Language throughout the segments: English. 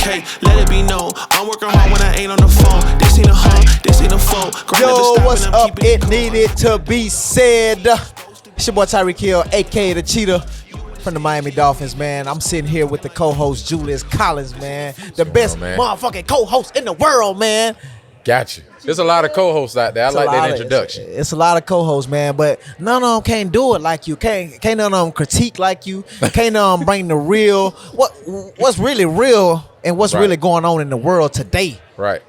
Hey, let it be known, I'm working hard when I ain't on the phone. This ain't a hoe, this ain't a foe. Yo, what's up? It needed to be said. It's your boy Tyreek Hill, a.k.a. the Cheetah from the Miami Dolphins, man. I'm sitting here with the co-host, Julius Collins, man. The best motherfucking co-host in the world, man. Gotcha. There's a lot of co-hosts out there. I like that introduction. It's a lot of co-hosts, man, but none of them can't do it like you. Can't none of them critique like you. Can't none of them bring the real, what's really real and what's really going on in the world today. Right.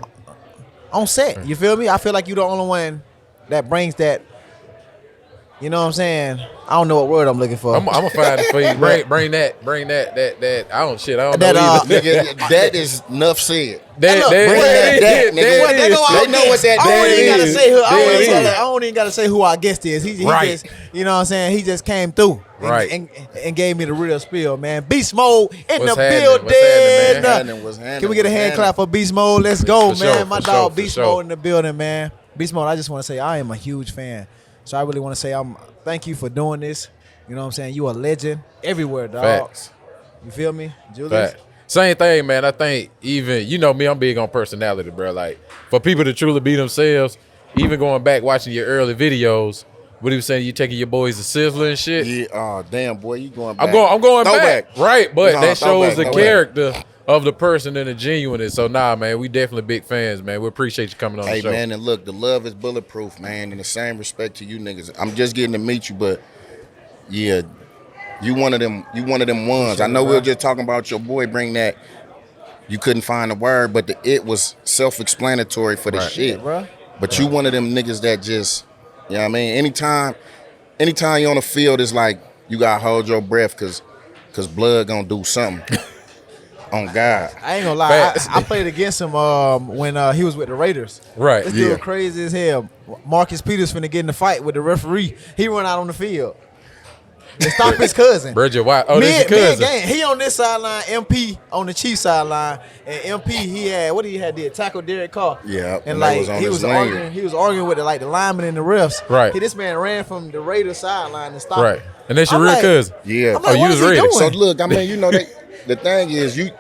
On set. You feel me? I feel like you're the only one that brings that. You know what I'm saying? I don't know what word I'm looking for. I'm gonna find it for you. Bring that. I don't know either. Nigga, that is enough said. They know what that is. I don't even gotta say who our guest is. He just, you know what I'm saying? He just came through and gave me the real spiel, man. BeastMode in the building. Can we get a hand clap for BeastMode? Let's go, man. My dog BeastMode in the building, man. BeastMode, I just want to say I am a huge fan. So I really want to say thank you for doing this. You know what I'm saying? You a legend everywhere, dog. Facts. You feel me, Julius? Facts. Same thing, man. I think even, you know me, I'm big on personality, bro. Like, for people to truly be themselves, even going back watching your early videos, what he was saying, you taking your boys to Sizzler and shit. Yeah, oh damn, boy, you going back. I'm going back. Right, but that shows the character of the person and the genuineness. So nah, man, we definitely big fans, man. We appreciate you coming on the show. Hey man, and look, the love is bulletproof, man. In the same respect to you niggas. I'm just getting to meet you, but yeah, you one of them ones. I know we were just talking about your boy bring that. You couldn't find a word, but it was self-explanatory for the shit. Bro. But you one of them niggas that just, you know what I mean? Anytime you're on the field, it's like you gotta hold your breath cause blood gonna do something. On God. I ain't gonna lie. I played against him when he was with the Raiders. Right. This dude crazy as hell. Marcus Peters finna get in the fight with the referee. He run out on the field. To stop his cousin. Bridget White. Oh, that's your cousin. Game. He on this sideline, MP on the Chiefs sideline, and MP he did tackle Derek Carr. Yeah. And like he was arguing with the linemen and the refs. Right. This man ran from the Raiders sideline and stopped. Right. And that's your real cousin. Yeah. Like, you was ready. So look, I mean, you know the thing is, you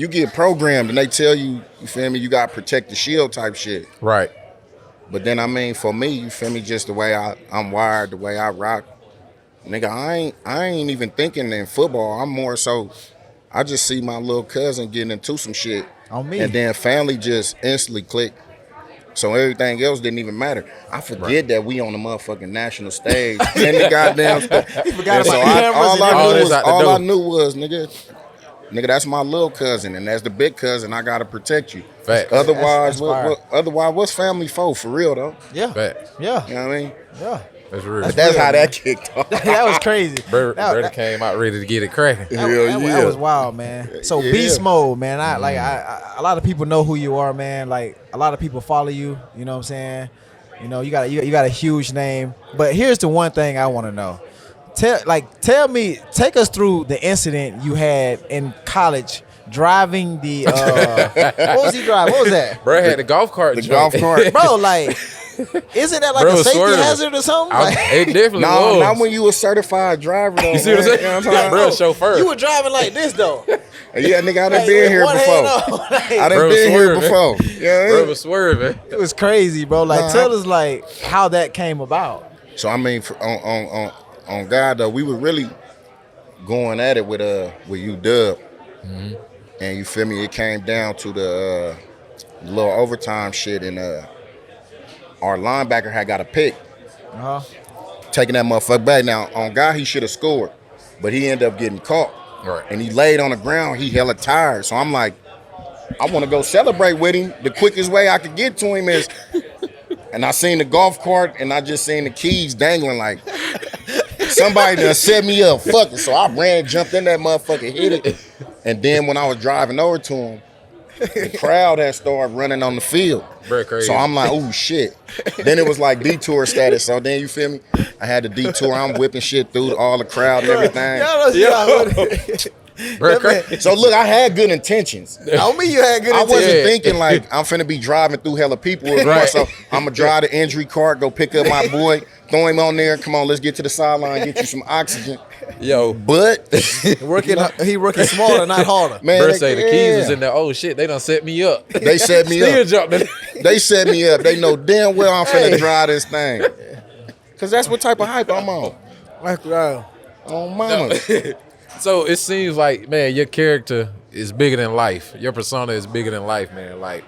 get programmed and they tell you, you feel me, you got to protect the shield type shit. Right. But then, I mean, for me, you feel me, just the way I'm wired, the way I rock, nigga, I ain't even thinking in football. I'm more so, I just see my little cousin getting into some shit. On me. And then family just instantly click. So everything else didn't even matter. I forget that we on the motherfucking national stage. And the goddamn stuff. He forgot about the cameras. All I knew was, nigga, that's my little cousin, and that's the big cousin. I gotta protect you. Facts. Otherwise, what's family for real though? Yeah. Facts. Yeah. You know what I mean? Yeah. That's real. That's how that kicked off. That was crazy. Brother came out ready to get it cracking. That was wild, man. So BeastMode, man. I a lot of people know who you are, man. Like a lot of people follow you. You know what I'm saying? You know, you got a huge name. But here's the one thing I want to know. Take us through the incident you had in college driving the what was he driving? What was that? Bro had the golf cart. Bro, like, isn't that like a safety hazard or something? It definitely was. Not when you a certified driver though. You see what I'm saying? You know what I'm talking about? Chauffeur. You were driving like this though. Yeah, nigga, I done been here before. I done been here before. Yeah, bro was swerving. It was crazy, bro. Like, tell us like how that came about. So I mean, on God though, we were really going at it with UW, and you feel me? It came down to the little overtime shit, and our linebacker had got a pick, taking that motherfucker back. Now on God, he should have scored, but he ended up getting caught, and he laid on the ground. He hella tired, so I'm like, I want to go celebrate with him. The quickest way I could get to him is, and I seen the golf cart, and I just seen the keys dangling like. Somebody done set me up, fuck it. So I ran, jumped in that motherfucker, hit it. And then when I was driving over to him, the crowd had started running on the field. Very crazy. So I'm like, oh shit. Then it was like detour status. So then you feel me? I had the detour. I'm whipping shit through all the crowd and everything. So look, I had good intentions. On me, you had good I intentions. wasn't thinking like I'm finna be driving through hella people. So I'm gonna drive the injury cart, go pick up my boy, throw him on there. Come on, let's get to the sideline, get you some oxygen. Yo, but he working smaller, not harder. Man, Bert say the keys was in there. Oh shit, they done set me up. They set me up. They set me up. They know damn well I'm finna drive this thing. Cause that's what type of hype I'm on. Oh mama. So it seems like, man, your character is bigger than life. Your persona is bigger than life, man. Like,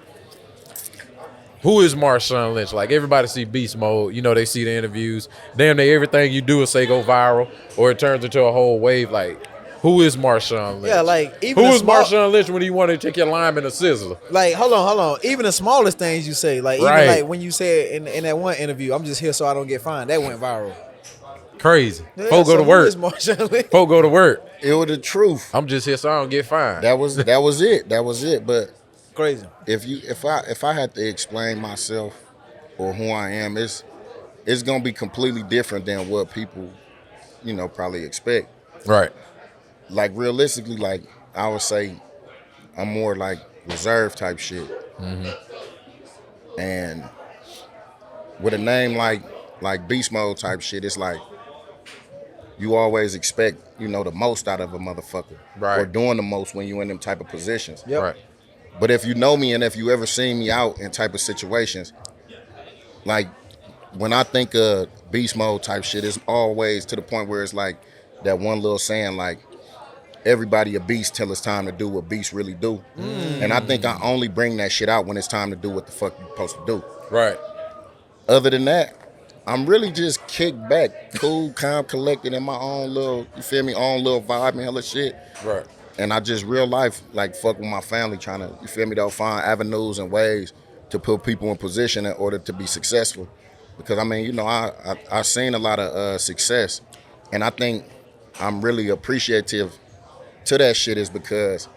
who is Marshawn Lynch? Like, everybody see Beast Mode. You know, they see the interviews. Damn near everything you do is say go viral or it turns into a whole wave. Like, who is Marshawn Lynch? Yeah, like, even who is Marshawn Lynch when you want to take your lime in a sizzler? Like, hold on. Even the smallest things you say, like, even like when you said in that one interview, I'm just here so I don't get fined. That went viral. Crazy. Yeah, Folk go to work. Folk go to work. It was the truth. I'm just here so I don't get fined. That was it. But crazy. If I had to explain myself or who I am, it's gonna be completely different than what people, probably expect. Right. Like realistically, like I would say, I'm more like reserved type shit. Mm-hmm. And with a name like Beast Mode type shit, it's like you always expect, the most out of a motherfucker. Right. Or doing the most when you're in them type of positions. Yep. Right. But if you know me and if you ever seen me out in type of situations, like when I think of Beast Mode type shit, it's always to the point where it's like that one little saying like, everybody a beast till it's time to do what beasts really do. And I think I only bring that shit out when it's time to do what the fuck you're supposed to do. Right. Other than that, I'm really just kicked back, cool, calm, collected in my own little, own little vibe and hella shit. Right. And I just real life, like, fuck with my family, trying to, though, find avenues and ways to put people in position in order to be successful. Because, I've seen a lot of success. And I think I'm really appreciative to that shit is because,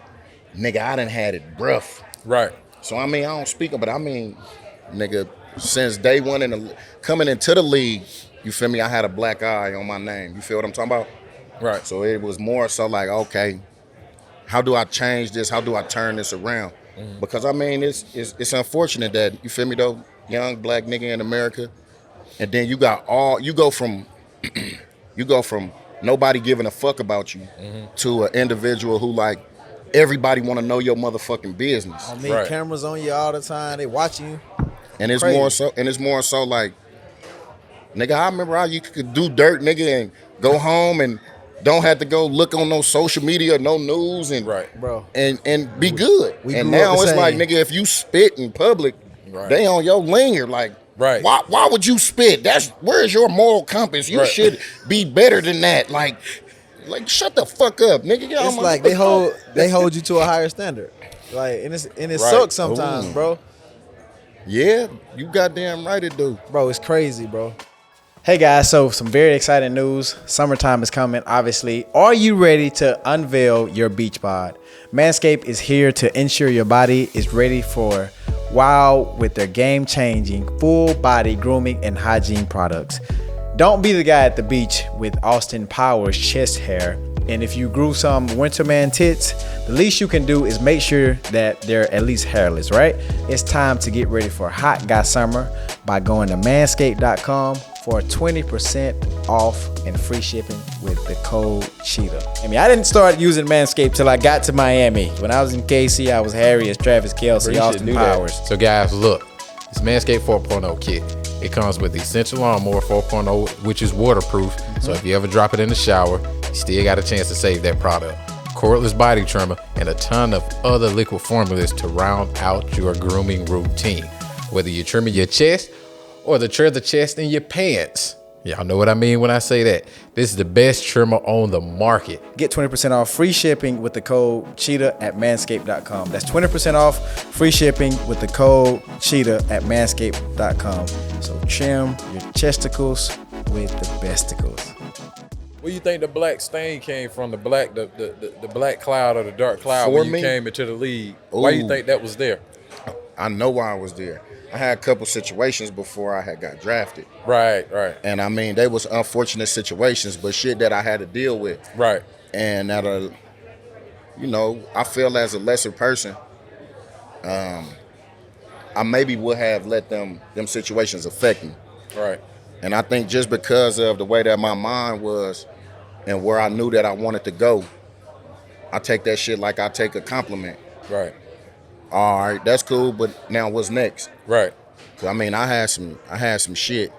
nigga, I done had it rough. Right. So, I don't speak, but nigga, since day one coming into the league, you feel me? I had a black eye on my name. You feel what I'm talking about? Right. So it was more so like, okay, how do I change this? How do I turn this around? Mm-hmm. Because it's unfortunate that, you feel me though, young black nigga in America, and then you go from nobody giving a fuck about you to an individual who like everybody want to know your motherfucking business. I mean, cameras on you all the time. They watching you. And it's more so like, nigga, I remember how you could do dirt, nigga, and go home and don't have to go look on no social media, no news, and bro, and be good. And now it's like, nigga, if you spit in public, they on your linger. Like, why would you spit? Where's your moral compass? You should be better than that. Like shut the fuck up, nigga. It's like they hold you to a higher standard. Like, and it sucks sometimes, bro. Yeah, you goddamn right it do. Bro, it's crazy, bro. Hey guys, so some very exciting news. Summertime is coming, obviously. Are you ready to unveil your beach bod? Manscaped is here to ensure your body is ready for wow with their game-changing full body grooming and hygiene products. Don't be the guy at the beach with Austin Powers chest hair. And if you grew some Winterman tits, the least you can do is make sure that they're at least hairless, right? It's time to get ready for hot guy summer by going to manscaped.com for 20% off and free shipping with the code Cheetah. I didn't start using Manscaped till I got to Miami. When I was in KC, I was hairy as Travis Kelce, Austin Powers. So guys, look, it's Manscaped 4.0 kit. It comes with the Essential Lawnmower 4.0, which is waterproof. So if you ever drop it in the shower, you still got a chance to save that product. Cordless body trimmer, and a ton of other liquid formulas to round out your grooming routine. Whether you're trimming your chest or the chest in your pants. Y'all know what I mean when I say that. This is the best trimmer on the market. Get 20% off free shipping with the code Cheetah at manscaped.com. That's 20% off free shipping with the code Cheetah at manscaped.com. So trim your chesticles with the besticles. Where you think the black stain came from? The black cloud or the dark cloud when you came into the league? Ooh. Why you think that was there? I know why I was there. I had a couple situations before I had got drafted. Right. And they was unfortunate situations, but shit that I had to deal with. Right. And you know, I feel as a lesser person, I maybe would have let them situations affect me. Right. And I think just because of the way that my mind was and where I knew that I wanted to go, I take that shit like I take a compliment. Right. All right, that's cool, but now what's next? Right. 'Cause I mean, I had some shit,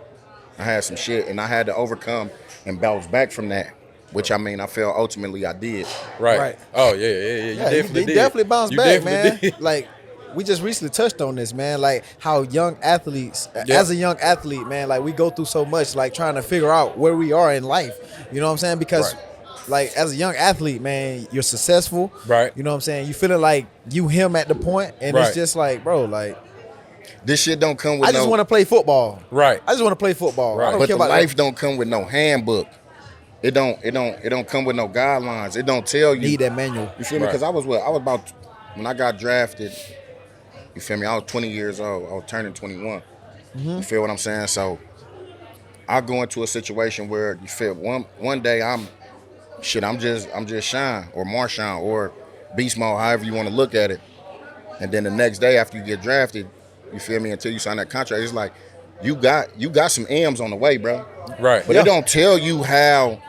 and I had to overcome and bounce back from that. Which I mean, I feel ultimately I did. Right. Oh yeah. You definitely did. Definitely bounced back, man. Did. Like we just recently touched on this, man. Like how young athletes, as a young athlete, man, like we go through so much, like trying to figure out where we are in life. You know what I'm saying? Because like as a young athlete, man, you're successful. Right. You know what I'm saying? You feeling like you him at the point, and it's just like, bro, like this shit don't come with I just want to play football. Right. I just want to play football. Right. I don't But care the about life don't come with no handbook. It don't come with no guidelines. It don't tell you. Need that manual. You feel me? Because I was about when I got drafted. You feel me? I was 20 years old. I was turning 21. You feel what I'm saying? So I go into a situation where you feel one day I'm just Sean or Marshawn or BeastMode, however you want to look at it. And then the next day after you get drafted, you feel me, until you sign that contract, it's like you got some M's on the way, bro. Right. But it don't tell you how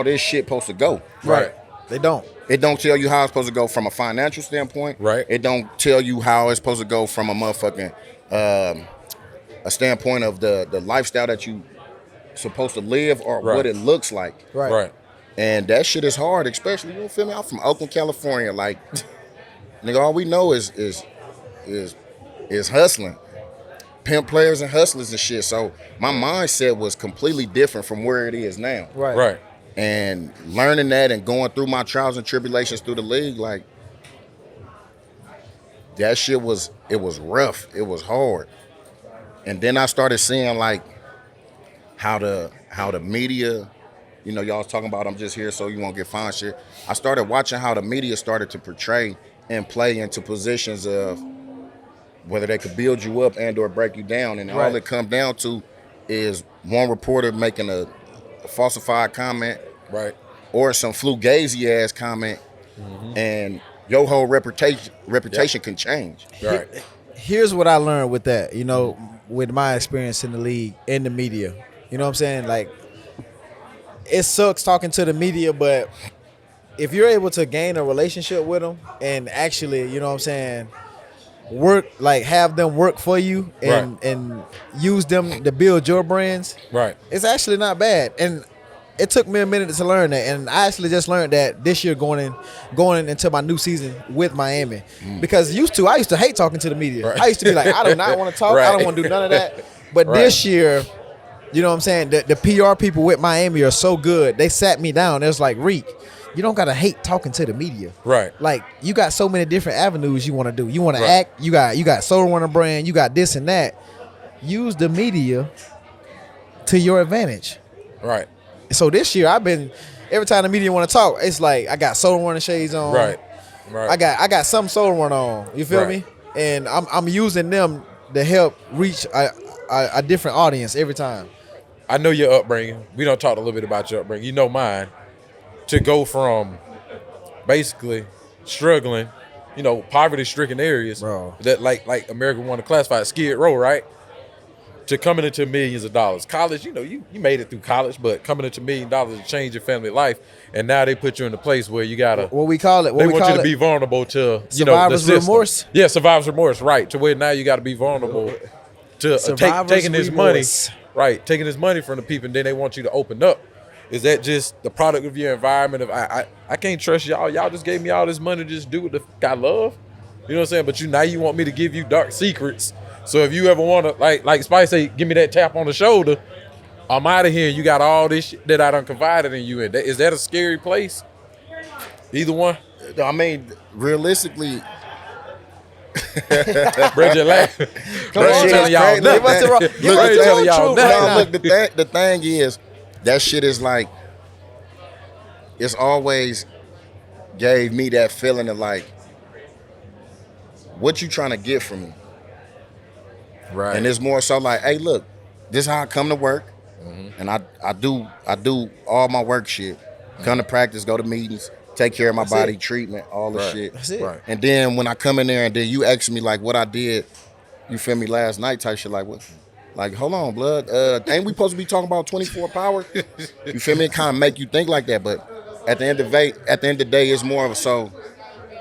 this shit supposed to go. Right. They don't. It don't tell you how it's supposed to go from a financial standpoint. Right. It don't tell you how it's supposed to go from a motherfucking a standpoint of the lifestyle that you supposed to live or what it looks like. Right. And that shit is hard, especially, you feel me? I'm from Oakland, California. Like, nigga, all we know is hustling. Pimp players and hustlers and shit. So my mindset was completely different from where it is now. Right. And learning that and going through my trials and tribulations through the league, like, that shit was rough. It was hard. And then I started seeing, like, how the media, you know, y'all was talking about I'm just here so you won't get fined shit. I started watching how the media started to portray and play into positions of whether they could build you up and or break you down. And all it comes down to is one reporter making a falsified comment, Right. or some fugazi ass comment, and your whole reputation can change. Right. Here's what I learned with that, you know, with my experience in the league, in the media. You know what I'm saying? Like, it sucks talking to the media, but if you're able to gain a relationship with them and actually, you know what I'm saying, work, like have them work for you and use them to build your brands, Right. it's actually not bad. And it took me a minute to learn that, and I actually just learned that this year going into my new season with Miami. Because I used to hate talking to the media. Right. I used to be like, I do not want to talk. I don't want to do none of that. But this year, you know what I'm saying, the PR people with Miami are so good. They sat me down. It was like, Reek, you don't gotta hate talking to the media. Right. Like, you got so many different avenues you want to do. You want to act. You got Soul Runner brand. You got this and that. Use the media to your advantage. Right. So this year, every time the media want to talk, it's like I got Soul Runner shades on. Right. I got some Soul Runner on. You feel me? And I'm using them to help reach a different audience every time. I know your upbringing. We don't talk a little bit about your upbringing. You know mine. To go from basically struggling, you know, poverty-stricken areas, Bro. that like America want to classify as Skid Row, right? To coming into millions of dollars. College, you know, you made it through college, but coming into $1 million to change your family life, and now they put you in a place where you gotta. What we call it? They want you to be vulnerable to, you know, the survivor's system. remorse? Yeah, survivor's remorse, right? To where now you got to be vulnerable to Survivor's taking this remorse. money, right? Taking this money from the people, and then they want you to open up. Is that just the product of your environment? Of I can't trust y'all. Y'all just gave me all this money to just do what the fuck I love. You know what I'm saying? But now you want me to give you dark secrets. So if you ever want to, like Spice say, give me that tap on the shoulder, I'm out of here. And you got all this shit that I done confided in you in. Is that a scary place? Either one? I mean, realistically, Bridget laugh. Bridget telling y'all Give us the nothing. telling y'all look, the thing is, that shit is like, it's always gave me that feeling of like, what you trying to get from me? Right. And it's more so like, hey, look, this is how I come to work, and I do all my work shit. Come to practice, go to meetings, take care of my body, treatment, all the shit. That's it. Right. And then when I come in there and then you ask me like what I did, you feel me, last night type shit, like what? Like, hold on, blood. Ain't we supposed to be talking about 24 power? You feel me? It kind of make you think like that. But at the end of the day, it's more of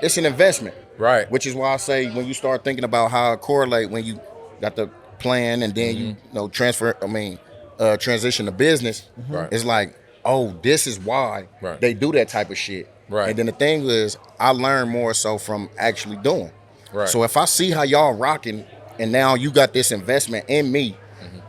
it's an investment. Right. Which is why I say when you start thinking about how it correlate when you got the plan and then you know transition to business, it's like, oh, this is why they do that type of shit. Right. And then the thing is, I learn more so from actually doing. Right. So if I see how y'all rocking and now you got this investment in me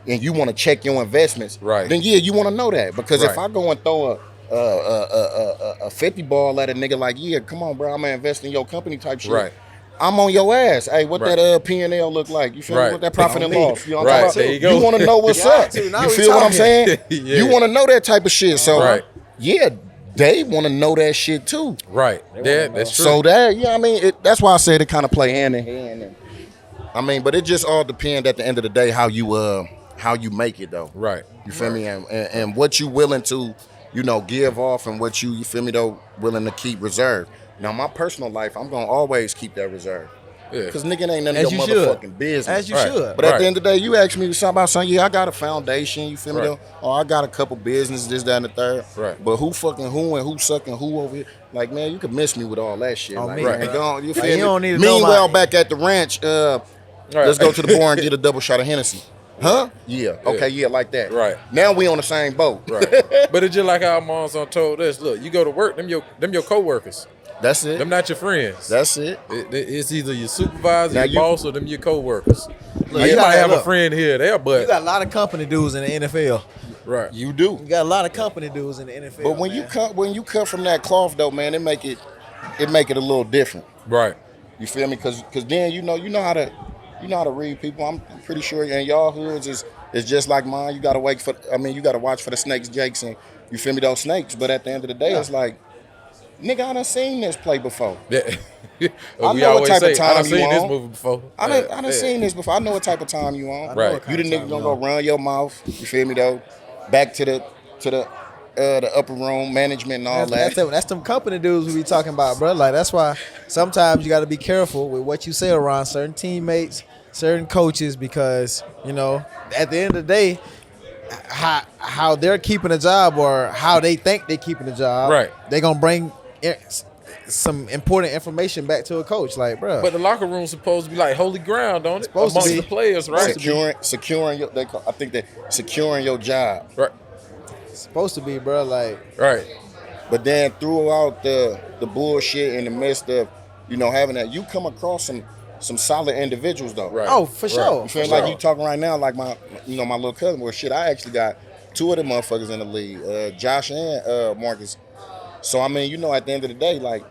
and you want to check your investments, then yeah, you want to know that. Because if I go and throw a 50 ball at a nigga like, yeah, come on, bro, I'm gonna invest in your company type shit. Right. I'm on your ass. Hey, what that P&L look like? You feel me? What that profit and loss? You know what I'm talking about? You want to know what's up. You feel what I'm saying? You want to know that type of shit. So yeah, they want to know that shit too. Right. Yeah, that's true. So that, yeah, I mean, that's why I said it kind of play hand in hand. And, I mean, but it just all depends at the end of the day how you make it though. Right. You feel me? And what you willing to, you know, give off and what you feel me though, willing to keep reserved. Now, my personal life, I'm gonna always keep that reserve. Yeah. Cause nigga ain't none of your motherfucking business. As you should. But at the end of the day, you ask me something about something, yeah, I got a foundation, you feel me though? Or I got a couple businesses, this, that, and the third. Right. But who fucking who and who sucking who over here? Like, man, you could miss me with all that shit. Like, man, you feel me? You don't need to Meanwhile, back at the ranch, let's go to the bar and get a double shot of Hennessy. Huh? Yeah. Okay, yeah, like that. Right. Now we on the same boat. Right. But it's just like how moms told us, look, you go to work, them your co-workers. That's it. Them not your friends. That's it. It's either your supervisor, your boss, or them your co-workers. Look, you might have a friend here or there, but you got a lot of company dudes in the NFL. Right. You do. You got a lot of company dudes in the NFL. But when you cut from that cloth though, man, it make it a little different. Right. You feel me? Cause then you know how to read people. I'm pretty sure in y'all hoods is just like mine. You gotta watch for the snakes, jakes, and you feel me, those snakes. But at the end of the day, it's like, nigga, I done seen this play before. Yeah. I know what type of time you on. I done seen this movie before. I done seen this before. I know what type of time you on. Right. You the nigga gonna go run your mouth. You feel me though? Back to the upper room management and all that. That's them company dudes we be talking about, bro. Like that's why sometimes you got to be careful with what you say around certain teammates, certain coaches, because you know at the end of the day, how they're keeping a job or how they think they're keeping a job, right? They gonna bring some important information back to a coach, like, bro. But the locker room's supposed to be like holy ground, don't it? Supposed amongst to be. The players, right? Securing your, I think that securing your job, right? Supposed to be, bro. Like, right. But then throughout the bullshit in the midst of, you know, having that, you come across some solid individuals though. Right. Oh, for sure. You feel like you talking right now, like my little cousin. Well, shit, I actually got two of the motherfuckers in the league, Josh and Marcus. So I mean, you know, at the end of the day, like,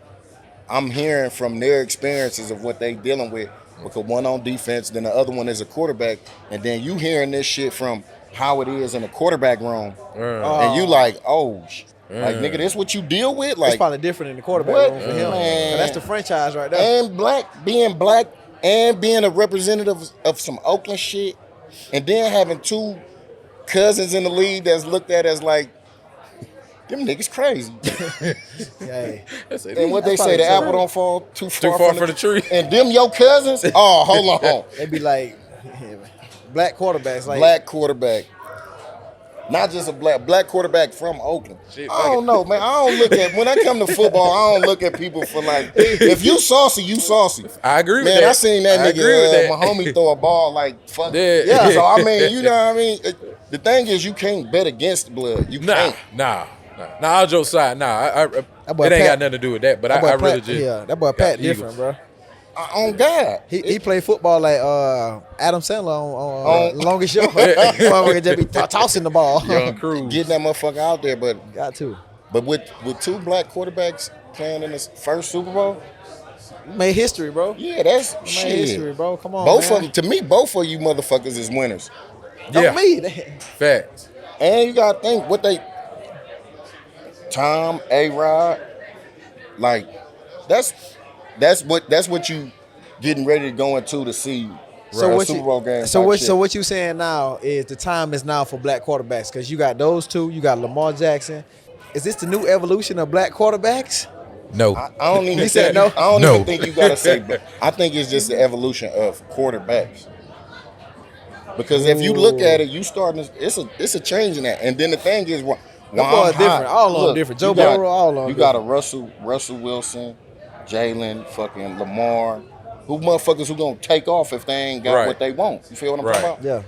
I'm hearing from their experiences of what they dealing with. Because one on defense, then the other one is a quarterback, and then you hearing this shit from how it is in the quarterback room, and you like, like, nigga, this what you deal with? Like, it's probably different in the quarterback room for him. Man. That's the franchise right there. And being black and being a representative of some Oakland shit, and then having two cousins in the league that's looked at as like, them niggas crazy. And what they say, the apple don't fall too far from the tree. And them your cousins? Oh, hold on. They be like, black quarterbacks. Like, black quarterback. Not just a black quarterback from Oakland. Shit, I don't know, man. I don't look at, when I come to football, I don't look at people for like, if you saucy, you saucy. I agree with that. Man, I seen that nigga, my homie throw a ball like, fuck. Yeah. So, I mean, you know what I mean? The thing is, you can't bet against blood. You can't. Nah, I'll joke side. It ain't got nothing to do with that, but I really just. Yeah, that boy Pat different, bro. On God. He played football like Adam Sandler on Longest Show. Motherfucker just be tossing the ball. Young Cruz. Getting that motherfucker out there, but. Got to. But with two black quarterbacks playing in this first Super Bowl. Made history, bro. Yeah, that's made history, bro. Come on, both man. To me, both of you motherfuckers is winners. Yeah. On me. Facts. And you gotta think what they Tom, A-Rod, like that's what you getting ready to go into to see Super Bowl game. So what you saying now is the time is now for black quarterbacks because you got those two, you got Lamar Jackson. Is this the new evolution of black quarterbacks? No. I don't even. He said no. I don't even think you gotta say. But I think it's just the evolution of quarterbacks. Because if you look at it, you starting. It's a change in that. And then the thing is, why I'm different. All of them different. Joe Burrow, all of them. You got a Russell Wilson, Jalen, fucking Lamar. Who motherfuckers who gonna take off if they ain't got what they want? You feel what I'm talking about? Yeah.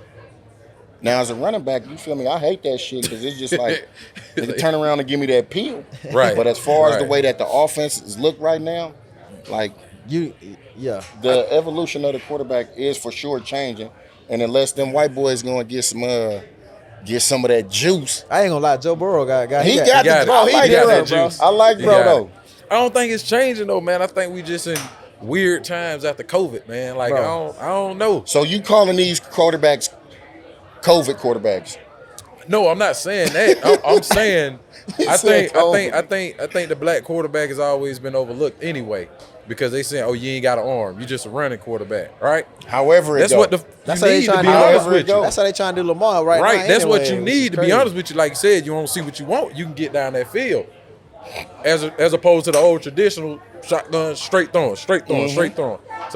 Now as a running back, you feel me? I hate that shit because it's just like they turn around and give me that peel. Right. But as far as the way that the offense is look right now, like the evolution of the quarterback is for sure changing. And unless them white boys gonna get some of that juice. I ain't gonna lie, Joe Burrow got he got that juice. I like bro though. I don't think it's changing though, man. I think we just in weird times after COVID, man. Like I don't know. So you calling these quarterbacks COVID quarterbacks? No, I'm not saying that. I'm saying I think the black quarterback has always been overlooked anyway. Because they saying, "Oh, you ain't got an arm. You just a running quarterback, right?" However, that's what that's how they trying to do. That's how they trying to do Lamar right now. Right. That's what you need to be honest with you. Like you said, you want to see what you want. You can get down that field, as opposed to the old traditional shotgun, straight throwing. So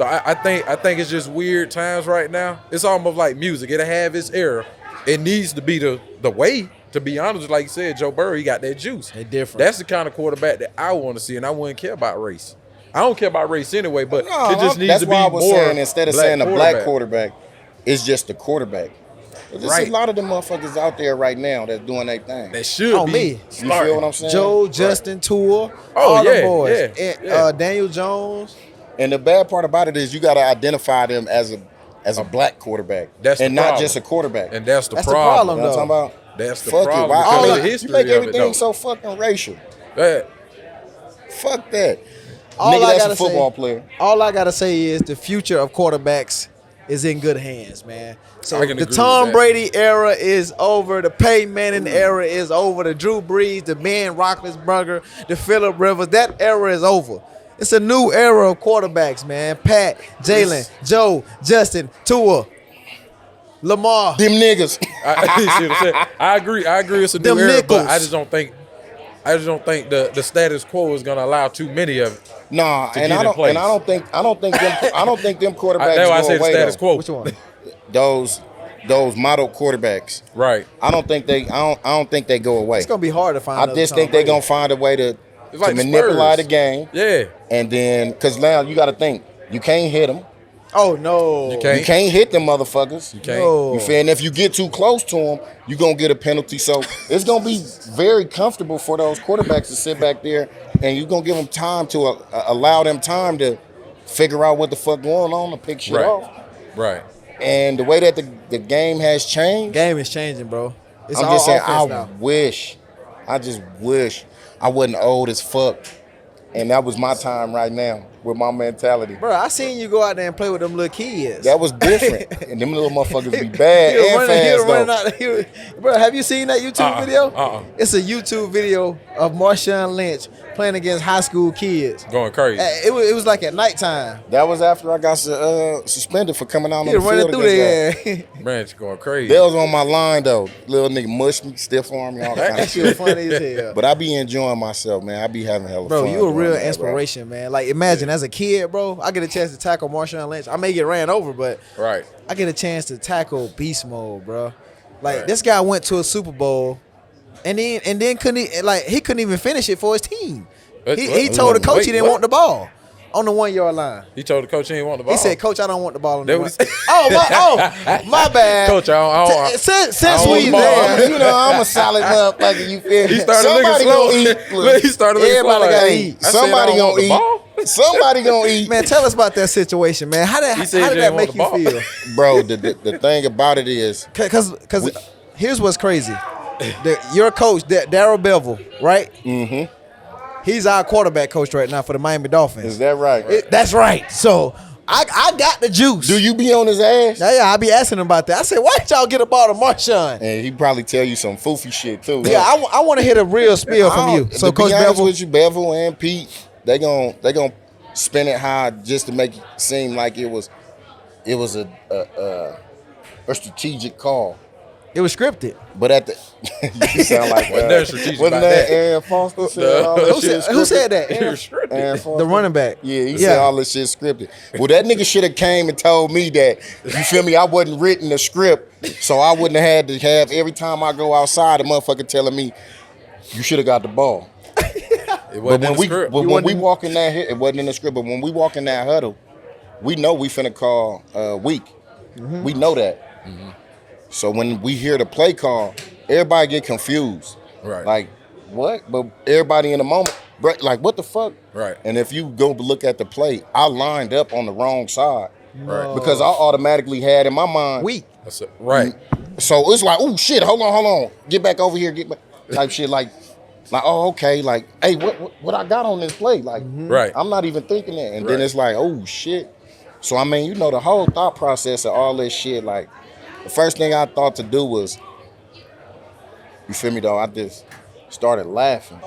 I think it's just weird times right now. It's almost like music. It'll have its era. It needs to be the way. To be honest, like you said, Joe Burrow, he got that juice. They different. That's the kind of quarterback that I want to see, and I wouldn't care about race. I don't care about race anyway, but it just needs to be more. That's why I was saying instead of saying a black quarterback, it's just the quarterback. There's a lot of them motherfuckers out there right now that's doing their thing. That should be. You feel what I'm saying? Joe, Justin, Tua, all the boys. And, Daniel Jones. And the bad part about it is you got to identify them as a black quarterback, and not just a quarterback. And that's the problem. The problem you know what I'm talking about? That's the problem. Because of the history you make everything everything so fucking racial. Fuck that. All Nigga, I that's gotta a football say, player. All I gotta say is the future of quarterbacks is in good hands, man. So the Tom Brady era is over. The Peyton Manning era is over. The Drew Brees, the Ben Roethlisberger, the Phillip Rivers, that era is over. It's a new era of quarterbacks, man. Pat, Jalen, Joe, Justin, Tua, Lamar. Them niggas. I agree. It's a new era, but I just don't think the status quo is gonna allow too many of it. Nah, and I don't think them quarterbacks. That's why I say the status quo. Which one? Those model quarterbacks. Right. I don't think they go away. It's gonna be hard to find. I just think they're gonna find a way to manipulate the game. Yeah. And then, because now you got to think, you can't hit them. Oh no! You can't hit them motherfuckers. You can't. No. You feel? And if you get too close to them, you're gonna get a penalty. So it's gonna be very comfortable for those quarterbacks to sit back there, and you're gonna give them time to allow them time to figure out what the fuck going on and pick shit off. Right. And the way that the game has changed, game is changing, bro. It's I'm all just saying, I just wish I wasn't old as fuck, and that was my time right now with my mentality. Bro, I seen you go out there and play with them little kids. That was different, and them little motherfuckers be bad and fast though. Bro, have you seen that YouTube video? It's a YouTube video of Marshawn Lynch playing against high school kids. Going crazy. It was like at nighttime. That was after I got suspended for coming out on the field. Running through there. Man, it's going crazy. They was on my line though. Little nigga mushed me, stiff arm me, all kind of shit. Funny as hell. But I be enjoying myself, man. I be having hella fun. Bro, you a real inspiration, man. Like imagine as a kid, bro, I get a chance to tackle Marshawn Lynch. I may get ran over, but I get a chance to tackle Beast Mode, bro. Like this guy went to a Super Bowl, and then he couldn't even finish it for his team. He told the coach he didn't want the ball on the 1 yard line. He told the coach he didn't want the ball. He said, "Coach, I don't want the ball on the 1." My bad, Coach. Since we there, you know I'm a solid motherfucker. You feel? He started Somebody gonna eat. He started looking slow. Everybody gotta eat. Somebody gonna eat. Somebody gonna eat. Man, tell us about that situation, man. How did that make you feel, bro? The thing about it is, because here's what's crazy. Your coach, Darryl Bevell, right? Mm-hmm. He's our quarterback coach right now for the Miami Dolphins. Is that right? That's right. So I got the juice. Do you be on his ass? Yeah, I be asking him about that. I said, why did y'all get a ball to Marshawn? And he probably tell you some foofy shit too. Yeah, I want to hear a real spiel from you. So, Coach Bevell, with you, Bevell and Pete, they gon' spin it high just to make it seem like it was a strategic call. It was scripted. But at the you sound like wasn't that Aaron Foster said all that shit Who said that? Aaron Foster, the running back. Yeah, he said all this shit scripted. Well, that nigga should have came and told me that. You feel me? I wasn't written the script, so I wouldn't have had to have every time I go outside a motherfucker telling me you should have got the ball. It wasn't in the script. But when we walk in that, it wasn't in the script. But when we walk in that huddle, we know we finna call weak. Mm-hmm. We know that. Mm-hmm. So when we hear the play call, everybody get confused. Right. Like, what? But everybody in the moment, like, what the fuck? Right. And if you go look at the play, I lined up on the wrong side. Right. Because I automatically had in my mind. Weak. Right. So it's like, oh, shit, hold on. Get back over here. Get back. Type shit like, oh, okay. Like, hey, what I got on this play? Like, right. I'm not even thinking that. And then it's like, oh, shit. So, I mean, the whole thought process of all this shit, like, the first thing I thought to do was, you feel me, though? I just started laughing.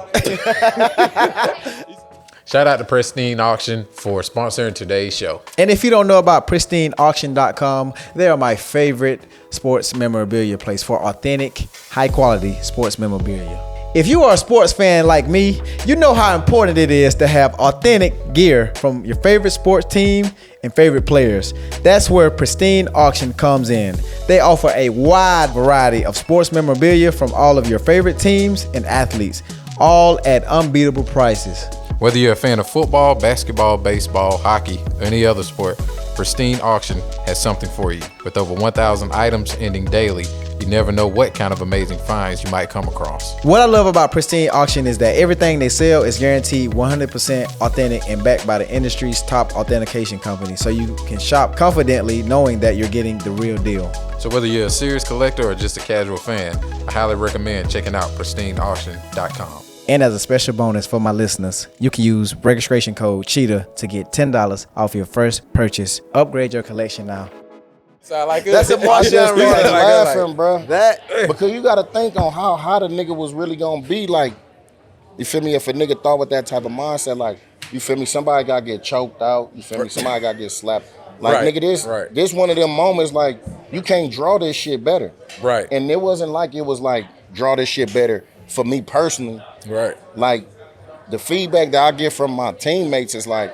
Shout out to Pristine Auction for sponsoring today's show. And if you don't know about pristineauction.com, they are my favorite sports memorabilia place for authentic, high-quality sports memorabilia. If you are a sports fan like me, you know how important it is to have authentic gear from your favorite sports team and favorite players. That's where Pristine Auction comes in. They offer a wide variety of sports memorabilia from all of your favorite teams and athletes, all at unbeatable prices. Whether you're a fan of football, basketball, baseball, hockey, or any other sport, Pristine Auction has something for you. With over 1,000 items ending daily, you never know what kind of amazing finds you might come across. What I love about Pristine Auction is that everything they sell is guaranteed 100% authentic and backed by the industry's top authentication company, so you can shop confidently knowing that you're getting the real deal. So whether you're a serious collector or just a casual fan, I highly recommend checking out pristineauction.com. And as a special bonus for my listeners, you can use registration code Cheetah to get $10 off your first purchase. Upgrade your collection now. Sound like That's a I just Marshawn started Lynch. laughing, bro. That Because you got to think on how the nigga was really going to be. Like, you feel me? If a nigga thought with that type of mindset, like, you feel me? Somebody got to get choked out. You feel me? Somebody got to get slapped. Like, nigga, this one of them moments, like, you can't draw this shit better. Right. And it wasn't like it was like, draw this shit better for me personally. Right. Like, the feedback that I get from my teammates is like,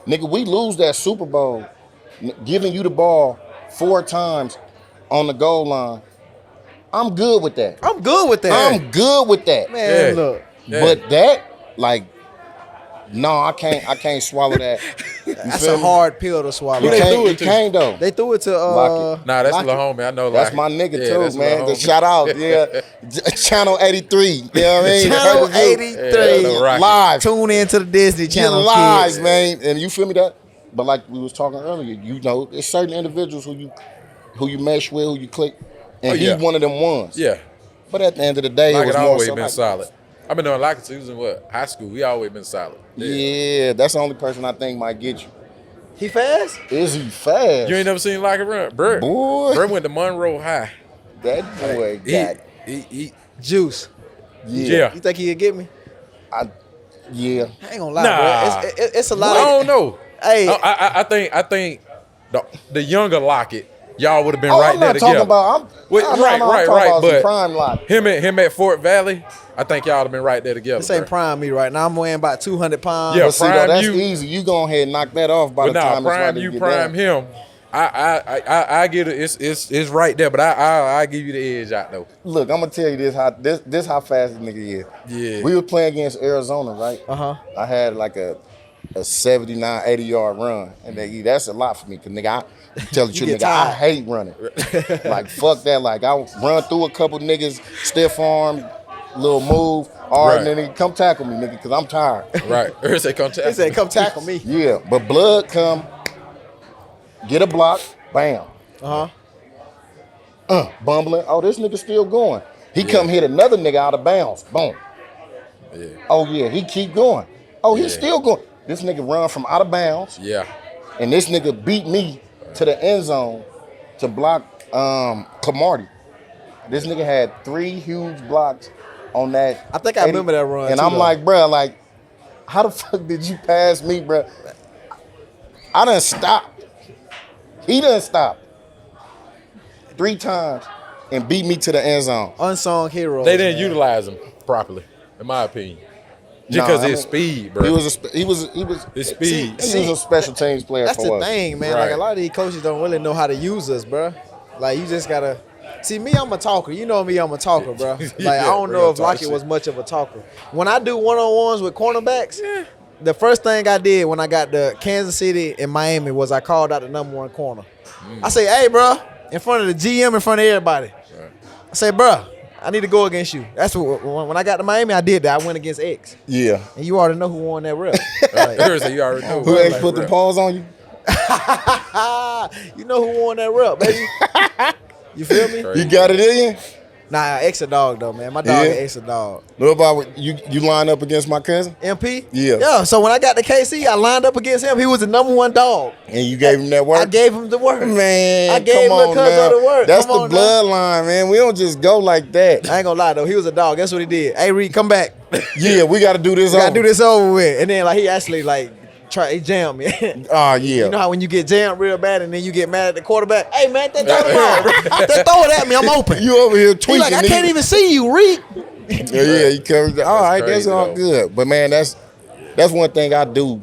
nigga, we lose that Super Bowl giving you the ball 4 times on the goal line. I'm good with that. I'm good with that. Man, look. But that, like, no, I can't swallow that. That's a hard pill to swallow. You can't though. They threw it to Lockett. Nah, that's the homie. I know. That's my nigga too, man. The shout out, Channel 83. You know what I mean? Channel 83 live. Tune into the Disney Channel, live, kids. man. And you feel me that? But like we was talking earlier, there's certain individuals who you mesh with, who you click, and he's one of them ones. Yeah. But at the end of the day, Lockett it was more always so been like, solid. I've been doing Lockett since high school. We always been solid. Yeah, that's the only person I think might get you. He fast? Is he fast? You ain't never seen Lockett run, bro? Boy, Bro went to Monroe High. that boy got Juice. yeah. You think he could get me? Yeah. I ain't gonna lie, Nah. bro. It's a lot. I don't know. Hey, I think the younger Lockett, y'all would have been Oh, right I'm there not together. talking about. I'm talking about But prime Lockett. him at Fort Valley, I think y'all would have been right there together. this ain't prime me right now. I'm weighing about 200 pounds. Yeah, But see, though, prime that's you. easy. You go ahead and knock that off by But the time nah, it's prime ready to you, get prime down. him. I get it. It's right there, but I give you the edge out though. Look, I'm gonna tell you this how fast this nigga is. Yeah. We were playing against Arizona, right? I had like a 79, 80 yard run, and that's a lot for me, cause nigga, I tell the truth, nigga, I hate running. Like fuck that. Like I run through a couple niggas, stiff arm, little move. All right, and then come tackle me, nigga, cause I'm tired. Right. Or say come tackle. He said, "Come tackle me." Yeah, but blood come, get a block, bam. Bumbling. Oh, this nigga still going. He come hit another nigga out of bounds. Boom. Yeah. Oh yeah, he keep going. Oh, he's still going. This nigga run from out of bounds. Yeah. And this nigga beat me to the end zone to block Camardi. This nigga had 3 huge blocks on that. I think I remember that run. And too, I'm though. like, bro, like, how the fuck did you pass me, bro? I done stopped. He done stopped 3 times. and beat me to the end zone. Unsung hero. They didn't utilize him properly, in my opinion. Just because his speed, bro. He was his speed. He was a special teams player. That's for the us. thing, man. Right. Like a lot of these coaches don't really know how to use us, bro. Like you just gotta see me. I'm a talker. You know me. I'm a talker, bro. Like I don't know if Lockett was much of a talker. When I do one-on-ones with cornerbacks, the first thing I did when I got to Kansas City and Miami was I called out the number one corner. I say, hey, bro, in front of the GM, in front of everybody. Right. I say, bro, I need to go against you. That's what when I got to Miami, I did that. I went against X. Yeah. And you already know who won that rep. Like, you already know who X put the paws on you? You know who won that rep, baby. You feel me? You got it in you? Nah, X a dog though, man. My dog X a dog. What about you line up against my cousin? MP? Yeah. Yeah, so when I got to KC, I lined up against him. He was the number one dog. And you gave him that work? I gave him the work. Man, I gave come him on the now. the work. That's come the bloodline, man. We don't just go like that. I ain't gonna lie though, he was a dog. Guess what he did? Hey Reed, come back. Yeah, we gotta do this We gotta do this over with. And then like he actually like he jammed me. Oh, yeah. You know how when you get jammed real bad and then you get mad at the quarterback? Hey, man, they throw the ball. They throw it at me. I'm open. You over here tweaking. He like, I can't even see you, Reed. Yeah, you covered that. All right, crazy, that's all though. good. But, man, that's one thing I do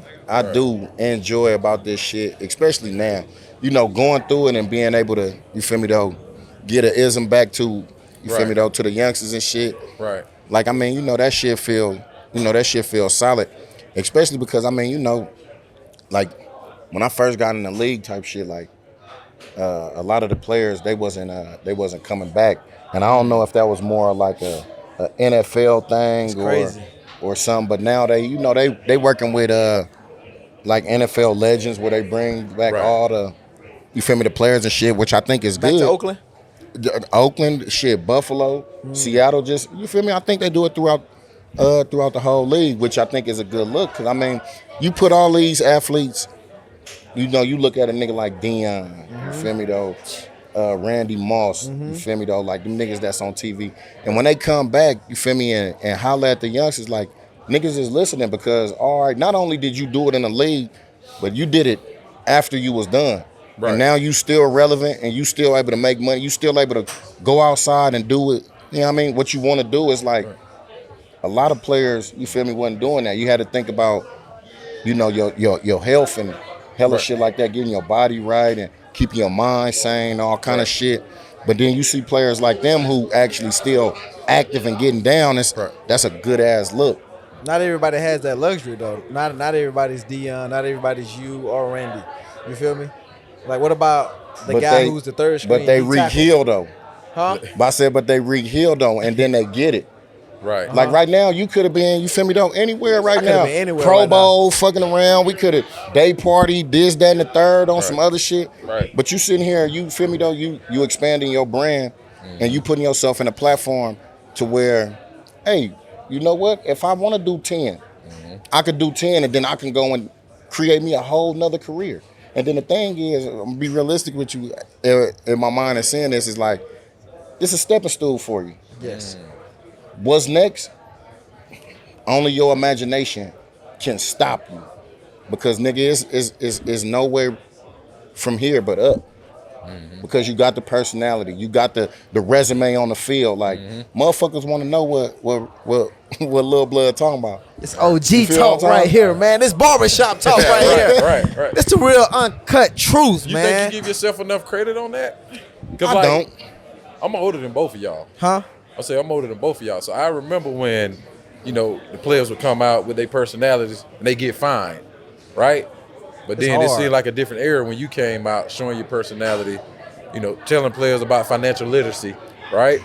enjoy about this shit, especially now. You know, going through it and being able to, you feel me, though, get an ism back to, you feel me, though, to the youngsters and shit. Right. Like, I mean, you know, that shit feel solid. Especially because, I mean, you know, like when I first got in the league type shit, like a lot of the players they wasn't coming back, and I don't know if that was more like a NFL thing or something. But now they working with like NFL legends where they bring back all the the players and shit, which I think is Back good. to Oakland? Oakland, shit, Buffalo, Seattle, just you feel me? I think they do it throughout the whole league, which I think is a good look. Cause I mean, you put all these athletes, you know, you look at a nigga like Dion, you feel me though, Randy Moss, you feel me though, like them niggas that's on TV. And when they come back, you feel me, and holler at the youngsters, like niggas is listening because all right, not only did you do it in the league, but you did it after you was done. Right. And now you still relevant and you still able to make money. You still able to go outside and do it. You know what I mean? What you want to do is like a lot of players, you feel me, wasn't doing that. You had to think about, you know, your health and hella shit like that, getting your body right and keeping your mind sane, all kind of shit. But then you see players like them who actually still active and getting down. That's a good ass look. Not everybody has that luxury though. Not everybody's Dion. Not everybody's you or Randy. You feel me? Like what about the guy who's the third screen? But they Reek Hill though. Huh? But I said, but they Reek Hill though, and then they get it. Right. Like right now, you could have been, you feel me though, anywhere right now. Been anywhere Pro right Bowl, fucking around. We could have day party, this, that, and the third on some other shit. Right. But you sitting here, you feel me though, you expanding your brand and you putting yourself in a platform to where, hey, you know what? If I want to do 10, I could do 10 and then I can go and create me a whole nother career. And then the thing is, I'm gonna be realistic with you, in my mind and saying this is like, this is a stepping stool for you. Yes. What's next? Only your imagination can stop you. Because nigga is nowhere from here but up. Because you got the personality, you got the resume on the field. Like motherfuckers want to know what Lil Blood talking about. It's OG talk right here, man. This barbershop talk right here. Right. This the real uncut truth, You man. think you give yourself enough credit on that? I don't. I'm older than both of y'all. Huh? I say I'm older than both of y'all. So I remember when, you know, the players would come out with their personalities and they get fined, right? But then it seemed like a different era when you came out showing your personality, you know, telling players about financial literacy, right?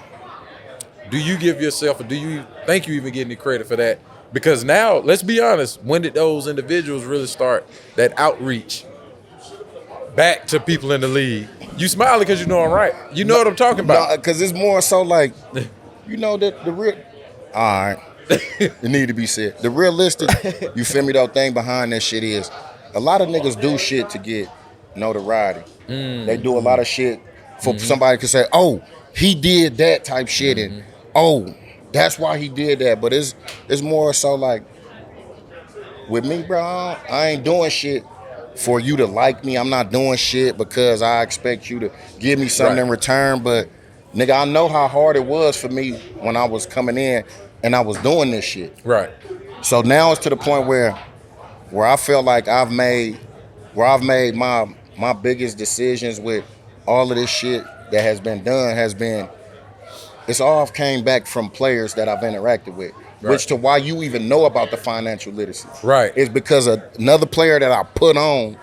Do you give yourself, or do you think you even get any credit for that? Because now, let's be honest, when did those individuals really start that outreach back to people in the league? You smiling because you know I'm right. You know what I'm talking about. Because it's more so like, you know, that the real, all right, it need to be said. The realistic, you feel me though, thing behind that shit is, a lot of niggas do shit to get notoriety. They do a lot of shit for somebody to say, oh, he did that type shit, and oh, that's why he did that. But it's more so like, with me, bro, I ain't doing shit for you to like me. I'm not doing shit because I expect you to give me something in return. But nigga, I know how hard it was for me when I was coming in and I was doing this shit. Right. So now it's to the point where I feel like I've made my biggest decisions with all of this shit that has been done it's all came back from players that I've interacted with. Right. Which to why you even know about the financial literacy. Right. Is because another player that I put on,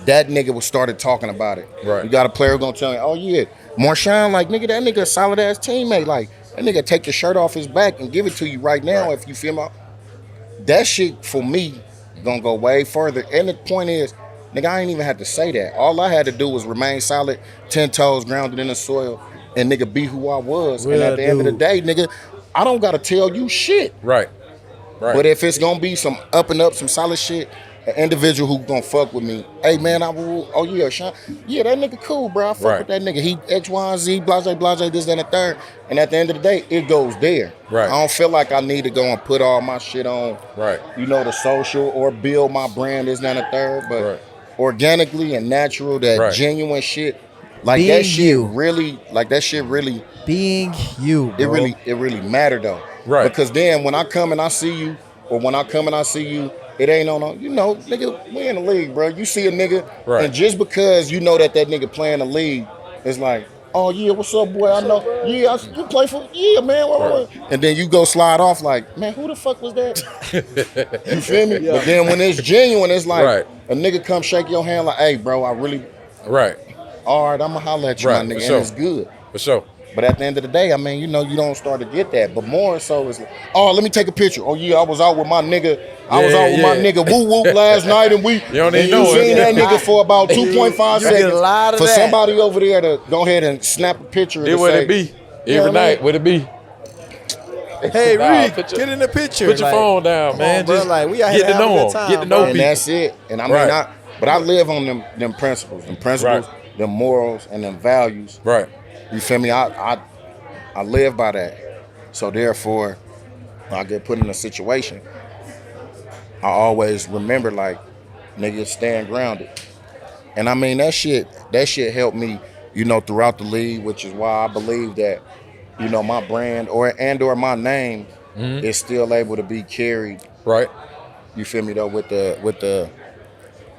that nigga was started talking about it. Right. You got a player gonna tell me, oh yeah, Marshawn, like nigga, that nigga a solid ass teammate. Like that nigga take the shirt off his back and give it to you right now if you feel me. That shit for me gonna go way further. And the point is, nigga, I ain't even had to say that. All I had to do was remain solid, 10 toes grounded in the soil, and nigga be who I was. And at the end of the day, nigga, I don't gotta tell you shit. Right. But if it's gonna be some up and up, some solid shit, an individual who gonna fuck with me, hey man, I will. Oh yeah, Sean, yeah, that nigga cool, bro. I fuck with that nigga. He X, Y, and Z, blase, this, that, and the third. And at the end of the day, it goes there. Right. I don't feel like I need to go and put all my shit on, right, you know, the social or build my brand, this, that, and the third. But organically and natural, that genuine shit, like being that shit you. Really, like that shit really being you. Bro. It really mattered though. Right. Because then when I come and I see you, or when I come and I see you, it ain't on, you know, nigga, we in the league, bro. You see a nigga, and just because you know that nigga playing the league, it's like, oh yeah, what's up, boy? I know, yeah, you play for, yeah, man. What? And then you go slide off like, man, who the fuck was that? You feel me? Yeah. But then when it's genuine, it's like a nigga come shake your hand like, hey, bro, I really, all right, I'ma holler at you, my nigga, and it's good. For sure. But at the end of the day, I mean, you know, you don't start to get that. But more so, it's like, oh, let me take a picture. Oh yeah, I was out with my nigga. I was out with my nigga Woo Woo last night, and you seen that nigga for about 2.5 seconds. For somebody over there to go ahead and snap a picture. It would it be every night? Would it be? Hey, Reed, get in the picture. Put your phone down, man. Just like we out here having a good time. Get to know people. And that's it. And I mean, but I live on them principles, them morals, and them values. Right. You feel me? I live by that. So therefore, when I get put in a situation, I always remember like, nigga, stand grounded. And I mean that shit helped me, you know, throughout the league, which is why I believe that, you know, my brand or my name is still able to be carried. Right. You feel me though, with the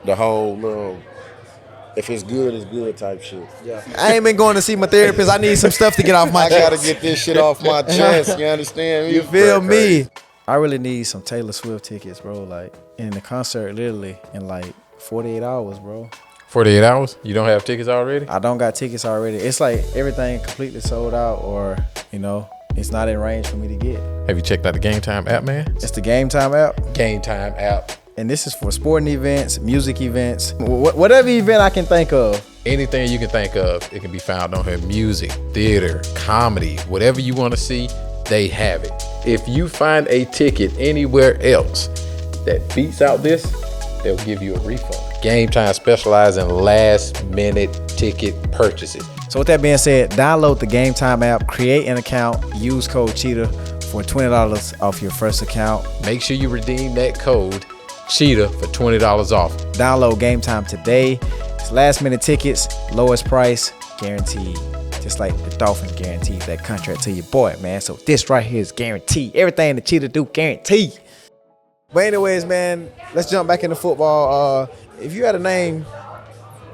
whole little, if it's good type shit. Yeah. I ain't been going to see my therapist. I need some stuff to get off my chest. I gotta get this shit off my chest. You understand me? You feel me? I really need some Taylor Swift tickets, bro. Like, in the concert, literally, in like 48 hours, bro. 48 hours? You don't have tickets already? I don't got tickets already. It's like everything completely sold out, or, you know, it's not in range for me to get. Have you checked out the Game Time app, man? It's the Game Time app? Game Time app. And this is for sporting events, music events, whatever event I can think of. Anything you can think of, it can be found on here. Music, theater, comedy, whatever you want to see, they have it. If you find a ticket anywhere else that beats out this, they'll give you a refund. Game Time specializes in last minute ticket purchases. So with that being said, download the Game Time app, create an account, use code Cheetah for $20 off your first account. Make sure you redeem that code Cheetah for $20 off. Download Game Time today. It's last minute tickets, lowest price, guaranteed. Just like the Dolphins guaranteed that contract to your boy, man. So this right here is guaranteed. Everything the Cheetah do, guaranteed. But anyways, man, let's jump back into football. If you had to name